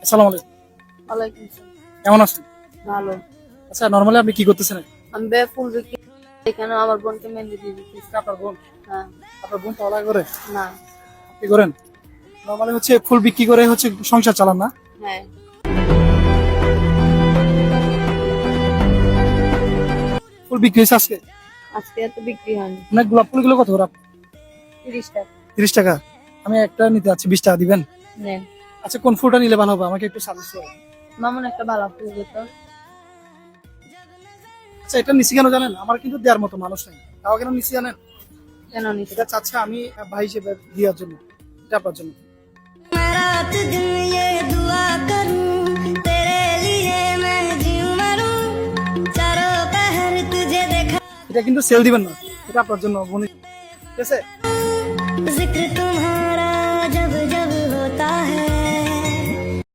আসসালামু আলাইকুম। ওয়ালাইকুম আসসালাম। কেমন আছেন? ভালো। আচ্ছা, নরমালি আপনি কি করতেছেন? আমি ফুল বিক্রি এখানে আমার বোনকে মেহেন্দি দিয়ে দিতেছি। আপনার বোন? হ্যাঁ। আপনার বোন পড়ালেখা করে? না। কি করেন? নরমালি হচ্ছে ফুল বিক্রি করে হচ্ছে সংসার চালান না? হ্যাঁ। ফুল বিক্রি হয়েছে আজকে? আজকে এত বিক্রি হয়নি। অনেক গোলাপ ফুলগুলো কত করে? 30 টাকা। 30 টাকা। আমি একটা নিতে যাচ্ছি, 20 টাকা দিবেন? নেন। আচ্ছা, কোন ফুলটা নিলে ভালো হবে আমাকে একটু সাজেস্ট করুন। মামুন একটা ভালো ফুল দিত। আচ্ছা, এটা নিছি কেন জানেন? আমার কিন্তু দেওয়ার মতো মানুষ নেই, তাও কেন নিছি জানেন? কেন নিছে? এটা চাচ্ছে আমি ভাই হিসেবে দেওয়ার জন্য, এটা আপনার জন্য। रात दिन ये दुआ करूं तेरे लिए मैं जीऊं मरूं चारों पहर तुझे देखा এটা কিন্তু সেল দিবেন না, এটা আপনার জন্য বোন, ঠিক আছে? जिक्र